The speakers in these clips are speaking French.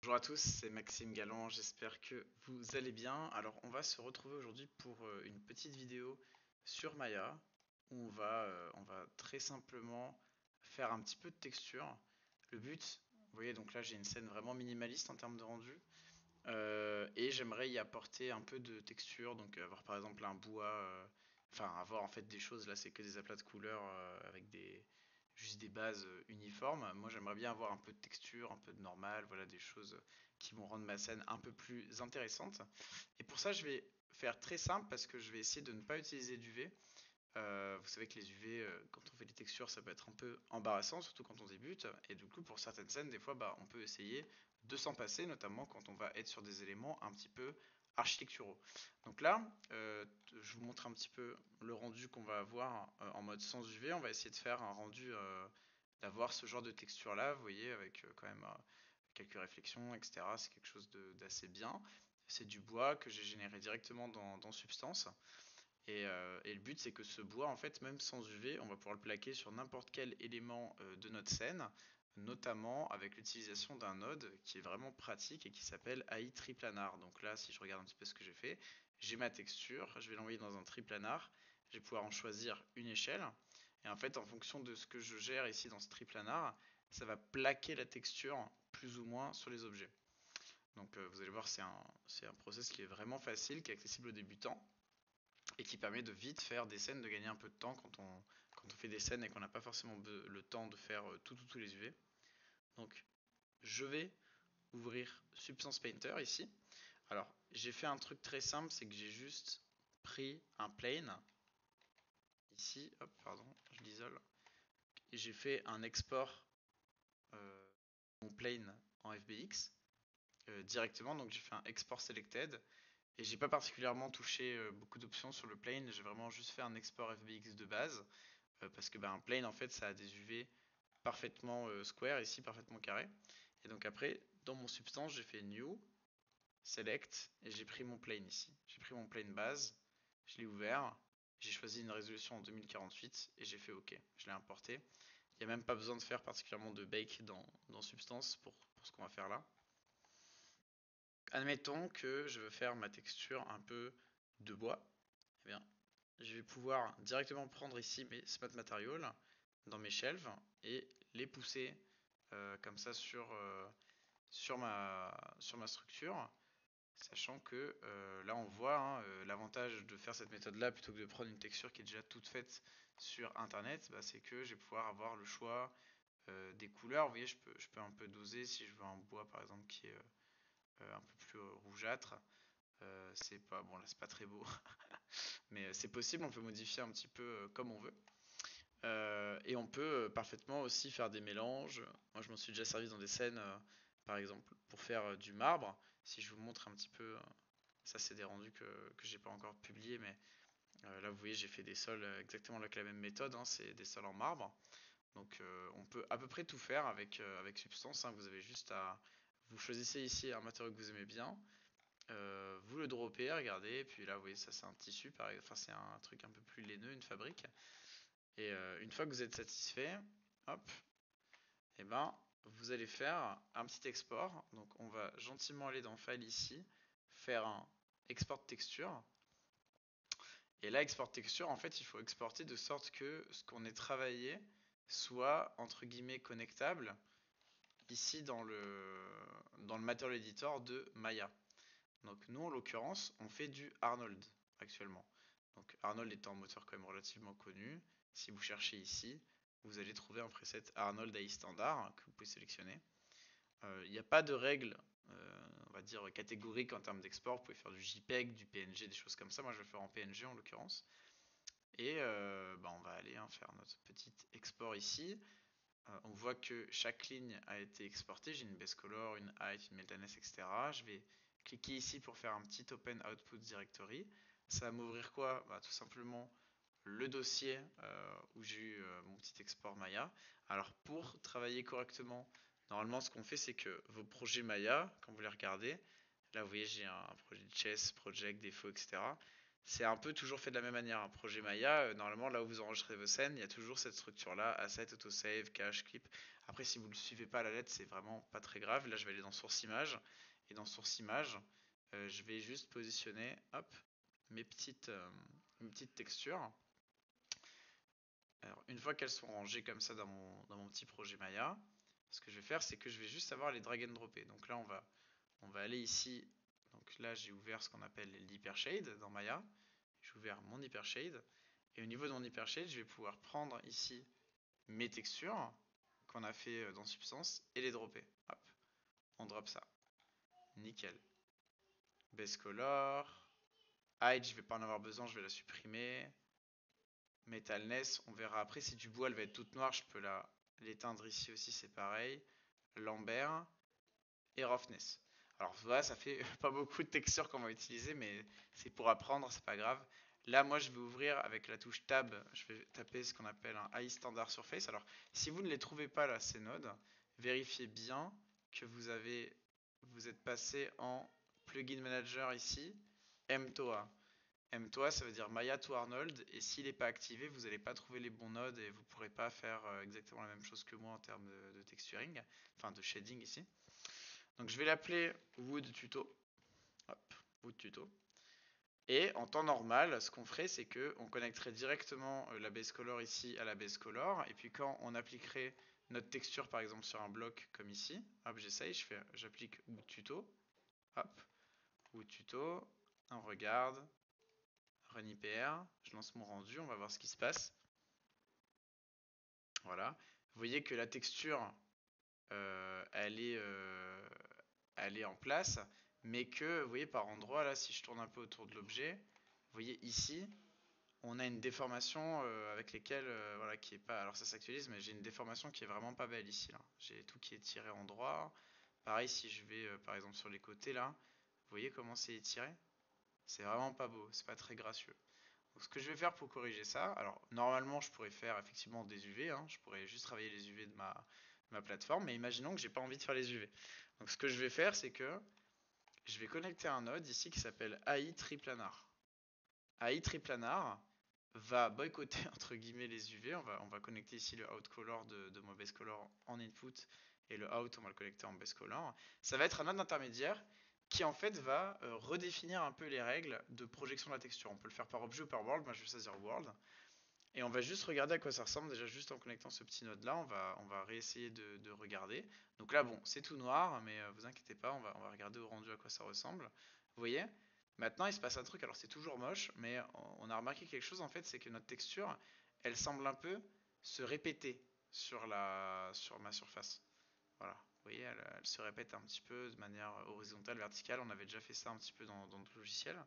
Bonjour à tous, c'est Maxime Galland, j'espère que vous allez bien. Alors on va se retrouver aujourd'hui pour une petite vidéo sur Maya où on va très simplement faire un petit peu de texture. Le but, vous voyez donc là j'ai une scène vraiment minimaliste en termes de rendu et j'aimerais y apporter un peu de texture, donc avoir par exemple un bois, enfin avoir en fait des choses, là c'est que des aplats de couleurs avec juste des bases uniformes. Moi j'aimerais bien avoir un peu de texture, un peu de normal, voilà des choses qui vont rendre ma scène un peu plus intéressante. Et pour ça je vais faire très simple parce que je vais essayer de ne pas utiliser d'UV. Vous savez que les UV, quand on fait des textures, ça peut être un peu embarrassant, surtout quand on débute. Et du coup, pour certaines scènes, des fois, bah, on peut essayer de s'en passer, notamment quand on va être sur des éléments un petit peu architecturaux. Donc là, je vous montre un petit peu le rendu qu'on va avoir en mode sans UV. On va essayer de faire un rendu, d'avoir ce genre de texture là, vous voyez, avec quand même quelques réflexions, etc. C'est quelque chose d'assez bien. C'est du bois que j'ai généré directement dans Substance. Et le but, c'est que ce bois, en fait, même sans UV, on va pouvoir le plaquer sur n'importe quel élément de notre scène, notamment avec l'utilisation d'un node qui est vraiment pratique et qui s'appelle AI triplanar. Donc là, si je regarde un petit peu ce que j'ai fait, j'ai ma texture, je vais l'envoyer dans un triplanar, je vais pouvoir en choisir une échelle, et en fait, en fonction de ce que je gère ici dans ce triplanar, ça va plaquer la texture plus ou moins sur les objets. Donc vous allez voir, c'est un process qui est vraiment facile, qui est accessible aux débutants et qui permet de vite faire des scènes, de gagner un peu de temps quand on fait des scènes et qu'on n'a pas forcément le temps de faire tous les UV. Donc je vais ouvrir Substance Painter ici. Alors j'ai fait un truc très simple, c'est que j'ai juste pris un plane ici, hop pardon, je l'isole, et j'ai fait un export mon plane en FBX directement, donc j'ai fait un export selected. Et j'ai pas particulièrement touché beaucoup d'options sur le plane, j'ai vraiment juste fait un export FBX de base. Parce que un plane en fait ça a des UV parfaitement square ici, parfaitement carré. Et donc après, dans mon substance, j'ai fait new, select, et j'ai pris mon plane ici. J'ai pris mon plane base, je l'ai ouvert, j'ai choisi une résolution en 2048 et j'ai fait OK. Je l'ai importé. Il n'y a même pas besoin de faire particulièrement de bake dans Substance pour ce qu'on va faire là. Admettons que je veux faire ma texture un peu de bois. Eh bien, je vais pouvoir directement prendre ici mes Smart Materials dans mes shelves et les pousser comme ça sur ma structure, sachant que là on voit l'avantage de faire cette méthode là plutôt que de prendre une texture qui est déjà toute faite sur internet, bah, c'est que je vais pouvoir avoir le choix des couleurs. Vous voyez, je peux un peu doser si je veux un bois par exemple qui est un peu plus rougeâtre. C'est pas bon, là c'est pas très beau, mais c'est possible, on peut modifier un petit peu comme on veut. Et on peut parfaitement aussi faire des mélanges. Moi, je m'en suis déjà servi dans des scènes, par exemple, pour faire du marbre. Si je vous montre un petit peu, ça c'est des rendus que j'ai pas encore publiés, mais là vous voyez, j'ai fait des sols exactement avec la même méthode, hein, c'est des sols en marbre. Donc on peut à peu près tout faire avec Substance, hein. Vous avez juste à... Vous choisissez ici un matériau que vous aimez bien, vous le droppez, regardez, et puis là vous voyez, ça c'est un tissu, enfin c'est un truc un peu plus laineux, une fabrique. Et une fois que vous êtes satisfait, hop, et ben vous allez faire un petit export. Donc on va gentiment aller dans File ici, faire un export texture. Et là, export texture, en fait, il faut exporter de sorte que ce qu'on ait travaillé soit entre guillemets connectable ici dans le Material Editor de Maya. Donc nous, en l'occurrence, on fait du Arnold actuellement. Donc Arnold étant un moteur quand même relativement connu, si vous cherchez ici, vous allez trouver un preset Arnold AI standard que vous pouvez sélectionner. Il n'y a pas de règle, on va dire, catégorique en termes d'export. Vous pouvez faire du JPEG, du PNG, des choses comme ça. Moi, je vais faire en PNG en l'occurrence. Et on va aller faire notre petit export ici. On voit que chaque ligne a été exportée. J'ai une base color, une height, une meltness, etc. Je vais cliquer ici pour faire un petit Open Output Directory. Ça va m'ouvrir quoi? Tout simplement le dossier où j'ai eu mon petit export Maya. Alors pour travailler correctement, normalement ce qu'on fait c'est que vos projets Maya, quand vous les regardez, là vous voyez j'ai un projet de chess, project, défaut, etc. C'est un peu toujours fait de la même manière. Un projet Maya, normalement là où vous enregistrez vos scènes, il y a toujours cette structure là, asset, autosave, cache, clip. Après, si vous ne le suivez pas à la lettre, c'est vraiment pas très grave. Là, je vais aller dans Source Image. Et dans Source Image, je vais juste positionner, hop, mes petites textures. Alors, une fois qu'elles sont rangées comme ça dans mon petit projet Maya, ce que je vais faire, c'est que je vais juste avoir les drag and dropper. Donc là, on va aller ici. Donc là, j'ai ouvert ce qu'on appelle l'hypershade dans Maya. J'ai ouvert mon hypershade. Et au niveau de mon hypershade, je vais pouvoir prendre ici mes textures qu'on a fait dans Substance et les dropper. Hop, on drop ça. Nickel. Base color. Height, je vais pas en avoir besoin, je vais la supprimer. Metalness, on verra après. Si du bois, elle va être toute noire, je peux l'éteindre ici aussi, c'est pareil. Lambert et roughness. Alors voilà, ça fait pas beaucoup de textures qu'on va utiliser, mais c'est pour apprendre, c'est pas grave. Là, moi, je vais ouvrir avec la touche Tab, je vais taper ce qu'on appelle un High Standard Surface. Alors, si vous ne les trouvez pas là, ces nodes, vérifiez bien que vous êtes passé en Plugin Manager ici, MTOA. MTOA, ça veut dire Maya to Arnold, et s'il n'est pas activé, vous n'allez pas trouver les bons nodes et vous ne pourrez pas faire exactement la même chose que moi en termes de texturing, enfin de shading ici. Donc je vais l'appeler Wood Tuto. Hop, Wood Tuto. Et en temps normal, ce qu'on ferait, c'est qu'on connecterait directement la base color ici à la base color. Et puis quand on appliquerait notre texture, par exemple sur un bloc comme ici, hop, j'essaye, j'applique Wood Tuto. Hop, Wood Tuto. On regarde. Run IPR. Je lance mon rendu, on va voir ce qui se passe. Voilà. Vous voyez que la texture, elle est en place, mais que, vous voyez, par endroit, là, si je tourne un peu autour de l'objet, vous voyez ici, on a une déformation avec lesquelles, voilà, qui est pas, alors ça s'actualise, mais j'ai une déformation qui est vraiment pas belle ici, là. J'ai tout qui est tiré en droit. Pareil, si je vais, par exemple, sur les côtés, là, vous voyez comment c'est étiré? C'est vraiment pas beau, c'est pas très gracieux. Donc, ce que je vais faire pour corriger ça, alors normalement je pourrais faire effectivement des UV, hein, je pourrais juste travailler les UV de ma plateforme, mais imaginons que j'ai pas envie de faire les UV. Donc ce que je vais faire, c'est que je vais connecter un node ici qui s'appelle AI Triplanar. AI Triplanar va boycotter entre guillemets les UV. On va connecter ici le out color de mon base color en input et le out on va le connecter en base color. Ça va être un node intermédiaire qui en fait va redéfinir un peu les règles de projection de la texture. On peut le faire par objet ou par world. Moi je vais choisir world. Et on va juste regarder à quoi ça ressemble. Déjà juste en connectant ce petit node là, on va réessayer de regarder. Donc là bon, c'est tout noir, mais vous inquiétez pas, on va regarder au rendu à quoi ça ressemble. Vous voyez? Maintenant il se passe un truc, alors c'est toujours moche, mais on a remarqué quelque chose en fait, c'est que notre texture, elle semble un peu se répéter sur ma surface. Voilà, vous voyez, elle se répète un petit peu de manière horizontale, verticale. On avait déjà fait ça un petit peu dans d'autres logiciels.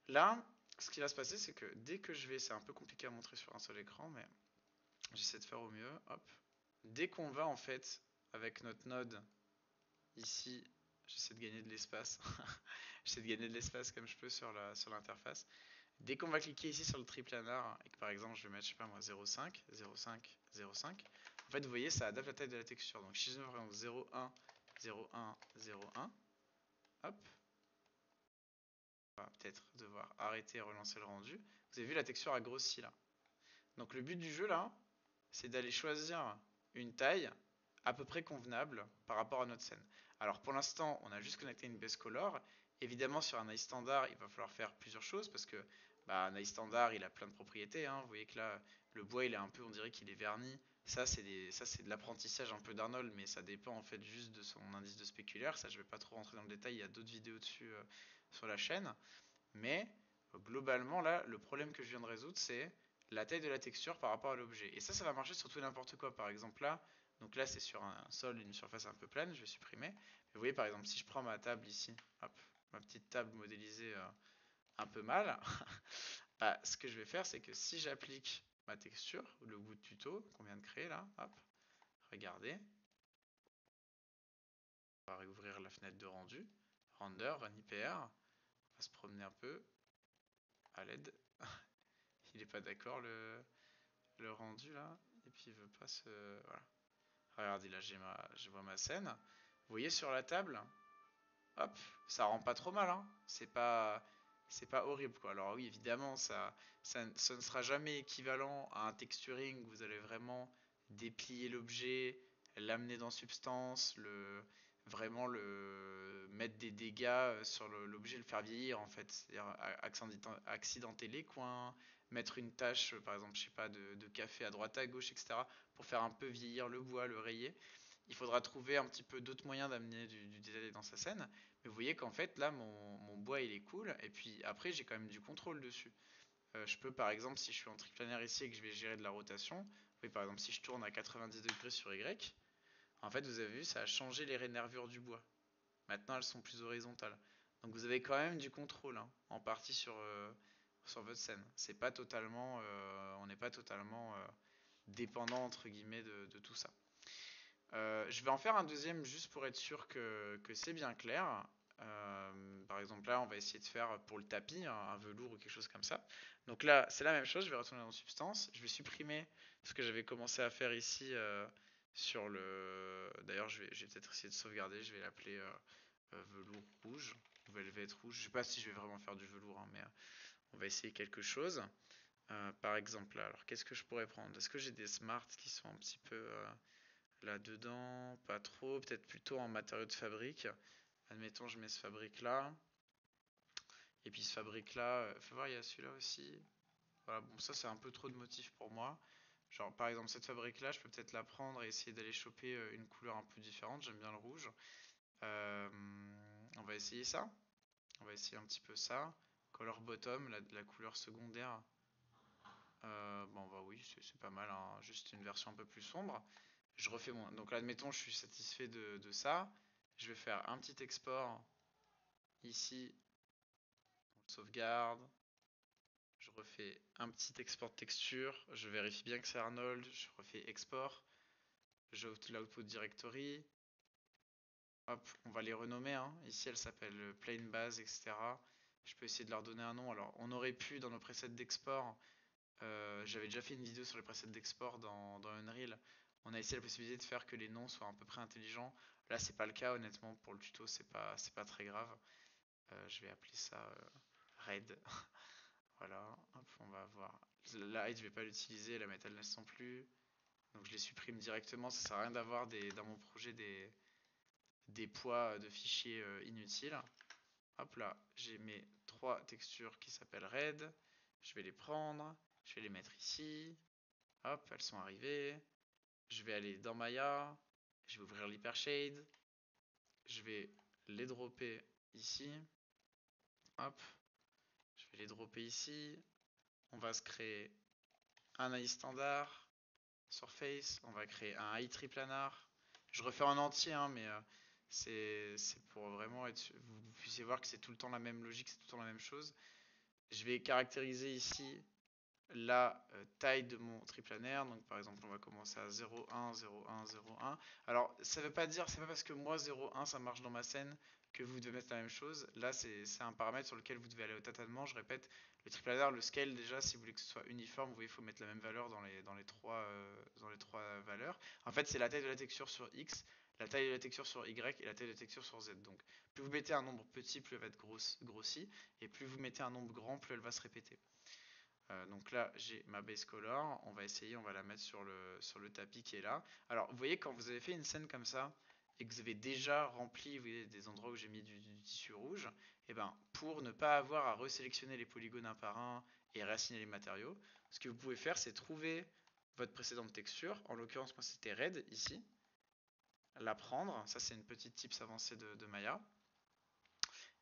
Là, ce qui va se passer, c'est que dès que je vais, c'est un peu compliqué à montrer sur un seul écran, mais j'essaie de faire au mieux. Hop. Dès qu'on va en fait avec notre node ici, j'essaie de gagner de l'espace. J'essaie de gagner de l'espace comme je peux sur l'interface. Dès qu'on va cliquer ici sur le triplanar et que par exemple je vais mettre, je sais pas moi, 0,5, 0,5, 0,5, en fait vous voyez ça adapte la taille de la texture. Donc si je mets par exemple 0,1, 0,1, 0,1, hop, on va peut-être devoir arrêter et relancer le rendu. Vous avez vu la texture a grossi là. Donc le but du jeu là, c'est d'aller choisir une taille à peu près convenable par rapport à notre scène. Alors pour l'instant, on a juste connecté une base color. Évidemment, sur un AI standard, il va falloir faire plusieurs choses parce que un AI standard, il a plein de propriétés, hein. Vous voyez que là, le bois, il est un peu, on dirait qu'il est verni. Ça, c'est de l'apprentissage un peu d'Arnold, mais ça dépend en fait juste de son indice de spéculaire. Ça, je vais pas trop rentrer dans le détail. Il y a d'autres vidéos dessus sur la chaîne. Mais globalement, là, le problème que je viens de résoudre, c'est la taille de la texture par rapport à l'objet. Et ça va marcher sur tout n'importe quoi. Par exemple là, donc là c'est sur un sol, une surface un peu pleine, je vais supprimer. Mais vous voyez par exemple si je prends ma table ici, hop, ma petite table modélisée un peu mal, ce que je vais faire c'est que si j'applique ma texture, le bout de tuto qu'on vient de créer là, hop, regardez, on va réouvrir la fenêtre de rendu, render, run IPR, on va se promener un peu à l'aide. Il est pas d'accord le rendu là, et puis il veut pas se... Voilà. Regardez là, je vois ma scène. Vous voyez sur la table, hop, ça rend pas trop mal, hein. C'est pas horrible quoi. Alors oui, évidemment, ça ne sera jamais équivalent à un texturing où vous allez vraiment déplier l'objet, l'amener dans Substance, vraiment mettre des dégâts sur l'objet, le faire vieillir en fait. C'est-à-dire accidenter les coins, mettre une tache, par exemple, je sais pas, de café à droite à gauche, etc. pour faire un peu vieillir le bois, le rayer. Il faudra trouver un petit peu d'autres moyens d'amener du détail dans sa scène. Mais vous voyez qu'en fait, là, mon bois, il est cool. Et puis après, j'ai quand même du contrôle dessus. Je peux, par exemple, si je suis en triplanaire ici et que je vais gérer de la rotation, oui, par exemple, si je tourne à 90 degrés sur Y, en fait, vous avez vu, ça a changé les nervures du bois. Maintenant, elles sont plus horizontales. Donc vous avez quand même du contrôle, hein, en partie sur votre scène. C'est pas totalement, on n'est pas totalement dépendant entre guillemets de tout ça. Je vais en faire un deuxième juste pour être sûr que c'est bien clair. Par exemple là on va essayer de faire pour le tapis un velours ou quelque chose comme ça. Donc là c'est la même chose, je vais retourner dans Substance, je vais supprimer ce que j'avais commencé à faire ici sur le... D'ailleurs je vais peut-être essayer de sauvegarder, je vais l'appeler velours rouge, ou velvet rouge, je sais pas si je vais vraiment faire du velours hein, mais on va essayer quelque chose. Par exemple là, alors qu'est-ce que je pourrais prendre? Est-ce que j'ai des smarts qui sont un petit peu là-dedans? Pas trop, peut-être plutôt en matériaux de fabrique. Admettons, je mets ce fabrique là. Et puis ce fabrique là, faut voir, il y a celui-là aussi. Voilà, bon, ça c'est un peu trop de motifs pour moi. Genre, par exemple, cette fabrique là, je peux peut-être la prendre et essayer d'aller choper une couleur un peu différente. J'aime bien le rouge. Euh, on va essayer ça. On va essayer un petit peu ça. Color bottom, la couleur secondaire. Bon, bah oui, c'est pas mal, hein. Juste une version un peu plus sombre. Je refais mon. Donc là, admettons, je suis satisfait de ça. Je vais faire un petit export ici. On sauvegarde. Je refais un petit export de texture. Je vérifie bien que c'est Arnold. Je refais export. J'ouvre l'output directory. Hop, on va les renommer, hein. Ici, elle s'appelle plain base, etc. Je peux essayer de leur donner un nom. Alors, on aurait pu dans nos presets d'export. J'avais déjà fait une vidéo sur les presets d'export dans Unreal. On a essayé la possibilité de faire que les noms soient à peu près intelligents. Là, c'est pas le cas, honnêtement. Pour le tuto, c'est pas très grave. Je vais appeler ça Red. Voilà, hop, on va voir. La height, je vais pas l'utiliser, la metalness non plus. Donc je les supprime directement. Ça sert à rien d'avoir dans mon projet des poids de fichiers inutiles. Hop là, j'ai mes trois textures qui s'appellent Red. Je vais les prendre. Je vais les mettre ici. Hop, elles sont arrivées. Je vais aller dans Maya. Je vais ouvrir l'hypershade. Je vais les dropper ici. Hop. Je vais les dropper ici. On va se créer un AI standard. Surface. On va créer un AI triplanar. Je refais en entier, hein, mais c'est pour vraiment être. Vous puissiez voir que c'est tout le temps la même logique, c'est tout le temps la même chose. Je vais caractériser ici la taille de mon triplanaire. Donc par exemple, on va commencer à 0,1, 0,1, 0,1. Alors ça veut pas dire, c'est pas parce que moi 0,1 ça marche dans ma scène que vous devez mettre la même chose. Là c'est un paramètre sur lequel vous devez aller au tâtonnement. Je répète, le triplanaire, le scale déjà, si vous voulez que ce soit uniforme, vous voyez, il faut mettre la même valeur dans les trois valeurs. En fait, c'est la taille de la texture sur X, la taille de la texture sur Y et la taille de la texture sur Z. Donc plus vous mettez un nombre petit, plus elle va être grossie, et plus vous mettez un nombre grand, plus elle va se répéter. Donc là j'ai ma base color, on va essayer, on va la mettre sur le tapis qui est là. Alors vous voyez quand vous avez fait une scène comme ça et que vous avez déjà rempli, vous voyez, des endroits où j'ai mis du tissu rouge, et ben pour ne pas avoir à resélectionner les polygones un par un et réassigner les matériaux, ce que vous pouvez faire c'est trouver votre précédente texture, en l'occurrence moi c'était red ici, la prendre, ça c'est une petite tips avancée de Maya,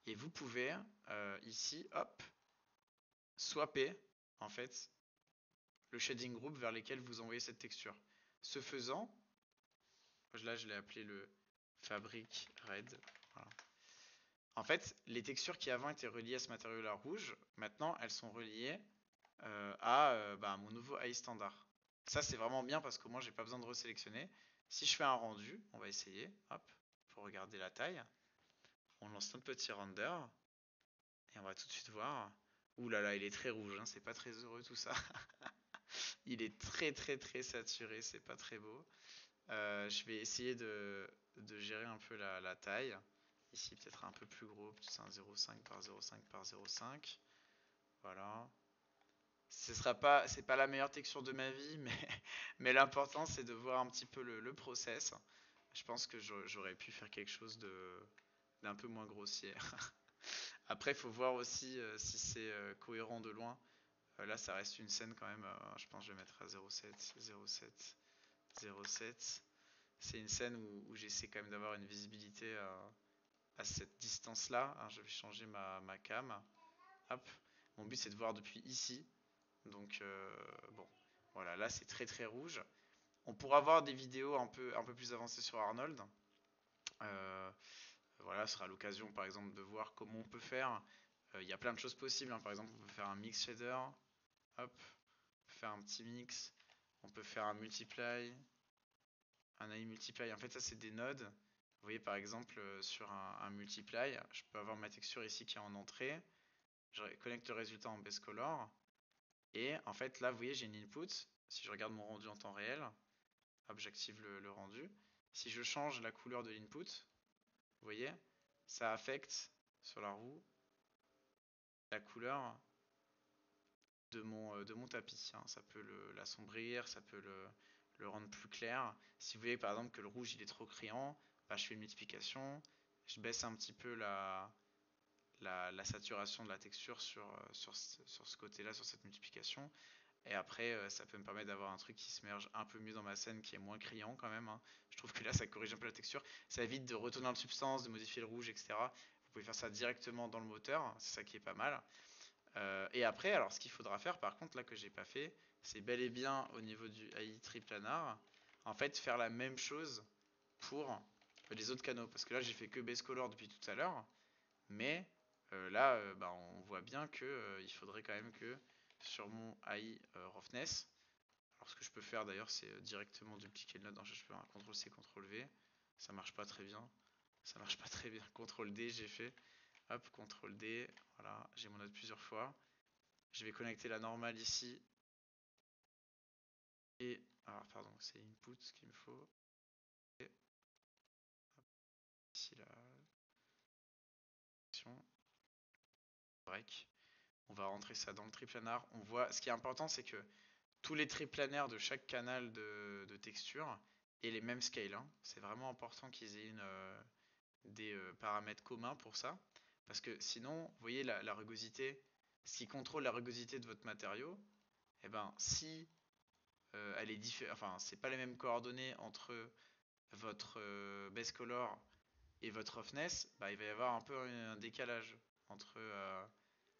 et vous pouvez ici, hop, swapper en fait le shading group vers lesquels vous envoyez cette texture. Ce faisant, là je l'ai appelé le fabric red. Voilà. En fait, les textures qui avant étaient reliées à ce matériau-là rouge, maintenant elles sont reliées à mon nouveau AI standard. Ça c'est vraiment bien parce qu'au moins j'ai pas besoin de resélectionner. Si je fais un rendu, on va essayer, hop, pour regarder la taille. On lance notre petit render et on va tout de suite voir. Ouh là là, il est très rouge, hein, c'est pas très heureux tout ça. Il est très très très saturé, c'est pas très beau. Je vais essayer de gérer un peu la taille. Ici peut-être un peu plus gros, peut-être un 0,5 par 0,5 par 0,5. Voilà. C'est pas la meilleure texture de ma vie, mais l'important c'est de voir un petit peu le process. Je pense que j'aurais pu faire quelque chose d'un peu moins grossier. Après, il faut voir aussi si c'est cohérent de loin. Là, ça reste une scène quand même. Je pense que je vais mettre à 0,7, 0,7, 0,7. C'est une scène où j'essaie quand même d'avoir une visibilité à cette distance-là. Alors, je vais changer ma cam. Hop. Mon but, c'est de voir depuis ici. Donc, bon. Voilà, là, c'est très très rouge. On pourra voir des vidéos un peu plus avancées sur Arnold. Euh, voilà, ce sera l'occasion, par exemple, de voir comment on peut faire. Il y a plein de choses possibles, hein. Par exemple, on peut faire un mix shader. Hop. On peut faire un petit mix. On peut faire un multiply. Un AI multiply. En fait, ça, c'est des nodes. Vous voyez, par exemple, sur un multiply, je peux avoir ma texture ici qui est en entrée. Je connecte le résultat en base color. Et en fait, là, vous voyez, j'ai une input. Si je regarde mon rendu en temps réel, hop, j'active le rendu. Si je change la couleur de l'input, vous voyez, ça affecte sur la roue la couleur de mon tapis, hein. Ça peut l'assombrir, ça peut le rendre plus clair. Si vous voyez par exemple que le rouge il est trop criant, bah, je fais une multiplication, je baisse un petit peu la saturation de la texture sur ce côté-là, sur cette multiplication. Et après, ça peut me permettre d'avoir un truc qui se merge un peu mieux dans ma scène, qui est moins criant quand même, hein. Je trouve que là, ça corrige un peu la texture. Ça évite de retourner dans le substance, de modifier le rouge, etc. Vous pouvez faire ça directement dans le moteur, c'est ça qui est pas mal. Et après, alors ce qu'il faudra faire, par contre, là que j'ai pas fait, c'est bel et bien au niveau du AI triplanar, en fait, faire la même chose pour les autres canaux. Parce que là, j'ai fait que base color depuis tout à l'heure, mais là, bah, on voit bien que il faudrait quand même que sur mon AI roughness, alors ce que je peux faire d'ailleurs, c'est directement dupliquer le node. Je peux un CTRL C, CTRL V, ça marche pas très bien. Ça marche pas très bien. CTRL D, j'ai fait. Hop, CTRL D, voilà, j'ai mon node plusieurs fois. Je vais connecter la normale ici. Et, alors pardon, c'est input ce qu'il me faut. Et, hop, ici la break. On va rentrer ça dans le triplanar. On voit, ce qui est important, c'est que tous les triplanaires de chaque canal de texture aient les mêmes scales, hein. C'est vraiment important qu'ils aient des paramètres communs pour ça. Parce que sinon, vous voyez la rugosité, ce qui contrôle la rugosité de votre matériau, eh ben, si elle est différente, enfin, c'est pas les mêmes coordonnées entre votre base color et votre roughness, bah, il va y avoir un peu un décalage entre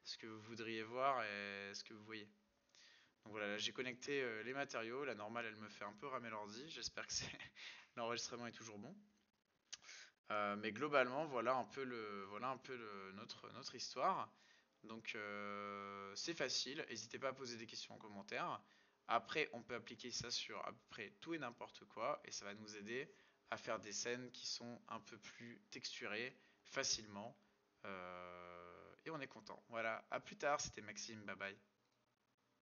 ce que vous voudriez voir et ce que vous voyez. Donc voilà, là j'ai connecté les matériaux. La normale, elle me fait un peu ramer l'ordi. J'espère que l'enregistrement est toujours bon. Mais globalement, voilà un peu notre histoire. Donc c'est facile. N'hésitez pas à poser des questions en commentaire. Après, on peut appliquer ça sur à peu près tout et n'importe quoi, et ça va nous aider à faire des scènes qui sont un peu plus texturées facilement. Et on est content. Voilà, à plus tard. C'était Maxime. Bye bye.